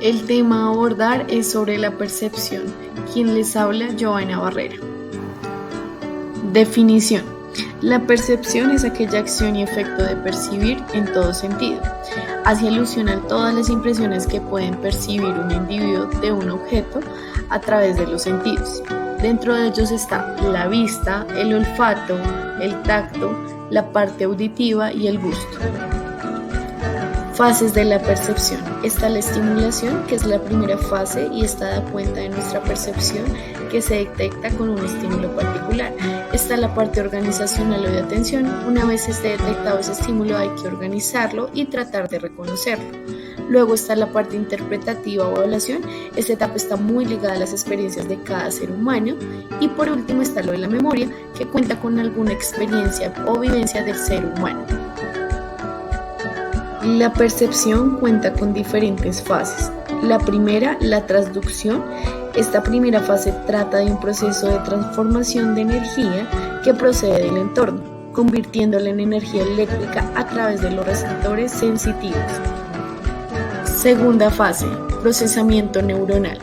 El tema a abordar es sobre la percepción. Quien les habla, Joana Barrera. Definición. La percepción es aquella acción y efecto de percibir en todo sentido. Hace alusión a todas las impresiones que pueden percibir un individuo de un objeto a través de los sentidos. Dentro de ellos está la vista, el olfato, el tacto, la parte auditiva y el gusto. Fases de la percepción. Está la estimulación, que es la primera fase y esta da cuenta de nuestra percepción que se detecta con un estímulo particular. Está la parte organizacional o de atención. Una vez esté detectado ese estímulo hay que organizarlo y tratar de reconocerlo. Luego está la parte interpretativa o evaluación. Esta etapa está muy ligada a las experiencias de cada ser humano. Y por último está lo de la memoria, que cuenta con alguna experiencia o vivencia del ser humano. La percepción cuenta con diferentes fases. La primera, la transducción. Esta primera fase trata de un proceso de transformación de energía que procede del entorno, convirtiéndola en energía eléctrica a través de los receptores sensitivos. Segunda fase, procesamiento neuronal.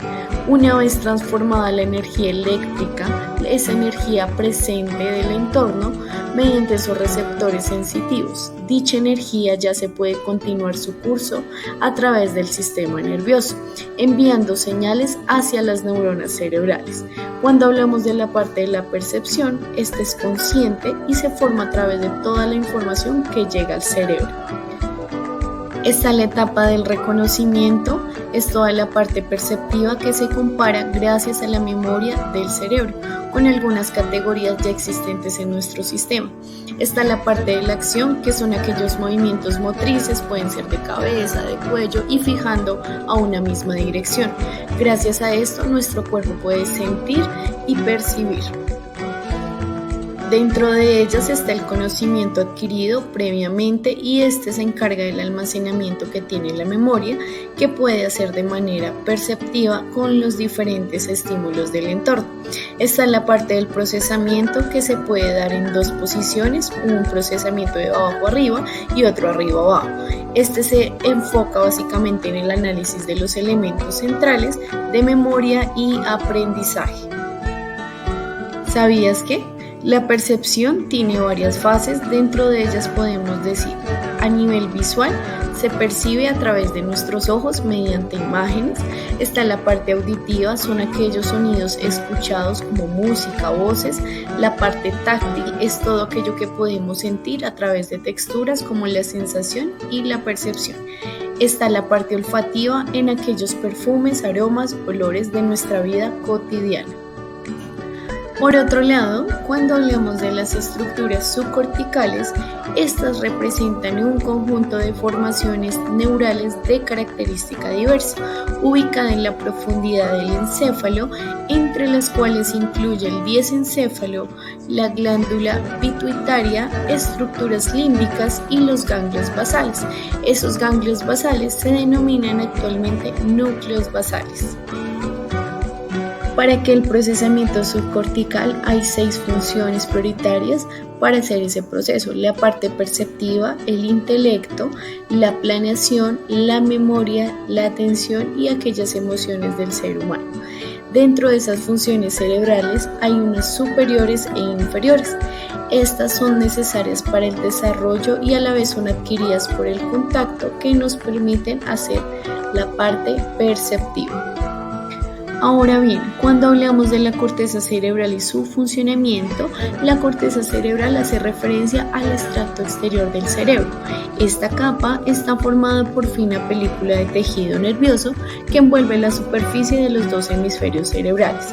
Una vez transformada la energía eléctrica, esa energía presente del entorno mediante esos receptores sensitivos. Dicha energía ya se puede continuar su curso a través del sistema nervioso, enviando señales hacia las neuronas cerebrales. Cuando hablamos de la parte de la percepción, esta es consciente y se forma a través de toda la información que llega al cerebro. Está la etapa del reconocimiento, es toda la parte perceptiva que se compara gracias a la memoria del cerebro, con algunas categorías ya existentes en nuestro sistema. Está la parte de la acción, que son aquellos movimientos motrices, pueden ser de cabeza, de cuello y fijando a una misma dirección. Gracias a esto, nuestro cuerpo puede sentir y percibir. Dentro de ellas está el conocimiento adquirido previamente y este se encarga del almacenamiento que tiene la memoria, que puede hacer de manera perceptiva con los diferentes estímulos del entorno. Está la parte del procesamiento, que se puede dar en dos posiciones, un procesamiento de abajo arriba y otro arriba abajo. Este se enfoca básicamente en el análisis de los elementos centrales de memoria y aprendizaje. ¿Sabías que? La percepción tiene varias fases, dentro de ellas podemos decir, a nivel visual, se percibe a través de nuestros ojos mediante imágenes. Está la parte auditiva, son aquellos sonidos escuchados como música, voces. La parte táctil es todo aquello que podemos sentir a través de texturas como la sensación y la percepción. Está la parte olfativa en aquellos perfumes, aromas, olores de nuestra vida cotidiana. Por otro lado, cuando hablamos de las estructuras subcorticales, estas representan un conjunto de formaciones neurales de característica diversa, ubicada en la profundidad del encéfalo, entre las cuales incluye el diencéfalo, la glándula pituitaria, estructuras límbicas y los ganglios basales. Esos ganglios basales se denominan actualmente núcleos basales. Para que el procesamiento subcortical hay 6 funciones prioritarias para hacer ese proceso: la parte perceptiva, el intelecto, la planeación, la memoria, la atención y aquellas emociones del ser humano. Dentro de esas funciones cerebrales hay unas superiores e inferiores. Estas son necesarias para el desarrollo y a la vez son adquiridas por el contacto que nos permiten hacer la parte perceptiva. Ahora bien, cuando hablamos de la corteza cerebral y su funcionamiento, la corteza cerebral hace referencia al estrato exterior del cerebro. Esta capa está formada por fina película de tejido nervioso que envuelve la superficie de los 2 hemisferios cerebrales.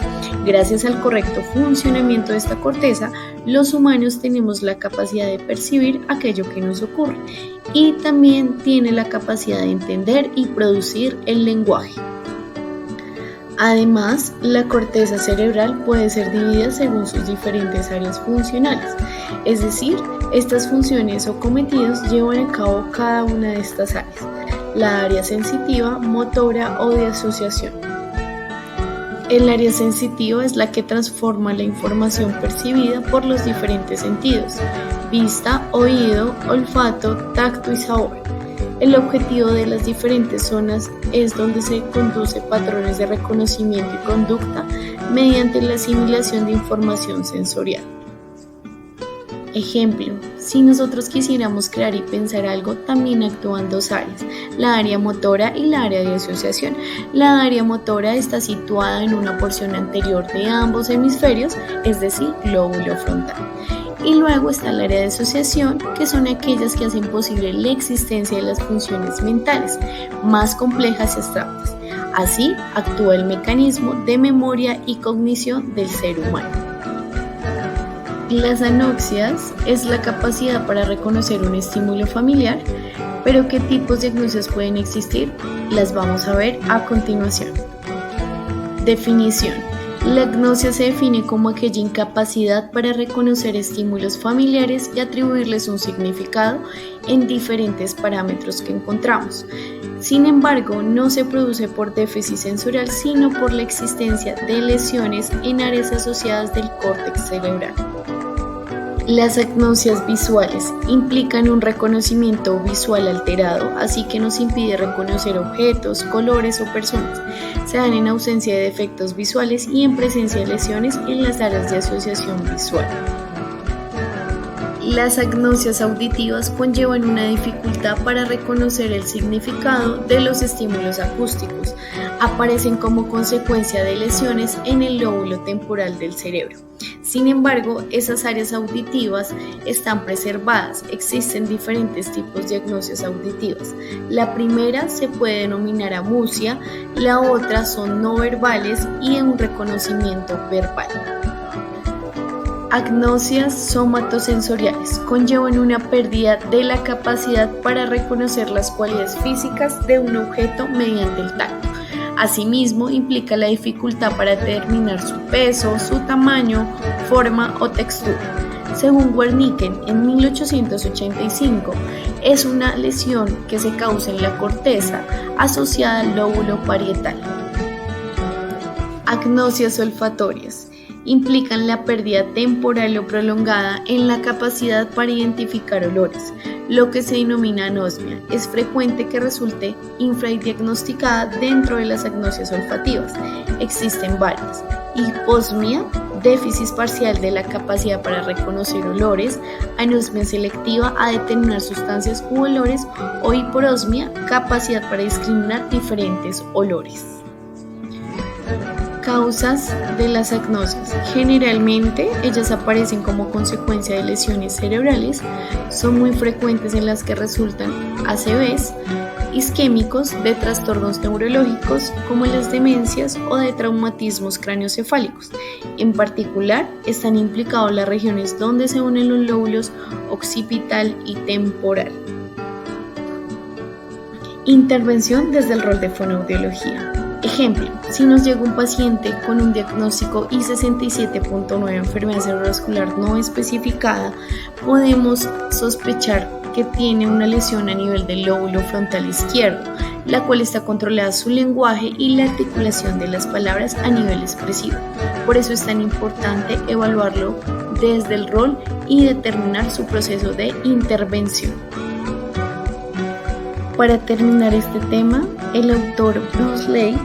Gracias al correcto funcionamiento de esta corteza, los humanos tenemos la capacidad de percibir aquello que nos ocurre y también tiene la capacidad de entender y producir el lenguaje. Además, la corteza cerebral puede ser dividida según sus diferentes áreas funcionales, es decir, estas funciones o cometidos llevan a cabo cada una de estas áreas: la área sensitiva, motora o de asociación. El área sensitiva es la que transforma la información percibida por los diferentes sentidos: vista, oído, olfato, tacto y sabor. El objetivo de las diferentes zonas es donde se conduce patrones de reconocimiento y conducta mediante la asimilación de información sensorial. Ejemplo, si nosotros quisiéramos crear y pensar algo, también actúan dos áreas, la área motora y la área de asociación. La área motora está situada en una porción anterior de ambos hemisferios, es decir, lóbulo frontal. Y luego está el área de asociación, que son aquellas que hacen posible la existencia de las funciones mentales más complejas y abstractas. Así actúa el mecanismo de memoria y cognición del ser humano. Las anoxias es la capacidad para reconocer un estímulo familiar, pero ¿qué tipos de agnoxias pueden existir? Las vamos a ver a continuación. Definición. La agnosia se define como aquella incapacidad para reconocer estímulos familiares y atribuirles un significado en diferentes parámetros que encontramos. Sin embargo, no se produce por déficit sensorial, sino por la existencia de lesiones en áreas asociadas del córtex cerebral. Las agnosias visuales implican un reconocimiento visual alterado, así que nos impide reconocer objetos, colores o personas. Se dan en ausencia de defectos visuales y en presencia de lesiones en las áreas de asociación visual. Las agnosias auditivas conllevan una dificultad para reconocer el significado de los estímulos acústicos. Aparecen como consecuencia de lesiones en el lóbulo temporal del cerebro. Sin embargo, esas áreas auditivas están preservadas. Existen diferentes tipos de agnosias auditivas. La primera se puede denominar amusia, la otra son no verbales y un reconocimiento verbal. Agnosias somatosensoriales conllevan una pérdida de la capacidad para reconocer las cualidades físicas de un objeto mediante el tacto. Asimismo, implica la dificultad para determinar su peso, su tamaño, forma o textura. Según Wernicke, en 1885, es una lesión que se causa en la corteza asociada al lóbulo parietal. Agnosias olfatorias implican la pérdida temporal o prolongada en la capacidad para identificar olores, lo que se denomina anosmia. Es frecuente que resulte infradiagnosticada dentro de las agnosias olfativas. Existen varias: hiposmia, déficit parcial de la capacidad para reconocer olores; anosmia selectiva, a determinar sustancias u olores; o hiporosmia, capacidad para discriminar diferentes olores. Causas de las agnosias. Generalmente, ellas aparecen como consecuencia de lesiones cerebrales, son muy frecuentes en las que resultan ACVs, isquémicos, de trastornos neurológicos como las demencias o de traumatismos craneoencefálicos. En particular, están implicados las regiones donde se unen los lóbulos occipital y temporal. Intervención desde el rol de fonoaudiología. Ejemplo, si nos llega un paciente con un diagnóstico I67.9, enfermedad cerebrovascular no especificada, podemos sospechar que tiene una lesión a nivel del lóbulo frontal izquierdo, la cual está controlada su lenguaje y la articulación de las palabras a nivel expresivo. Por eso es tan importante evaluarlo desde el rol y determinar su proceso de intervención. Para terminar este tema, el autor Bruce Ley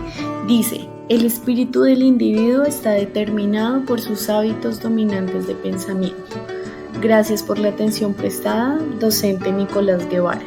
dice: el espíritu del individuo está determinado por sus hábitos dominantes de pensamiento. Gracias por la atención prestada, docente Nicolás Guevara.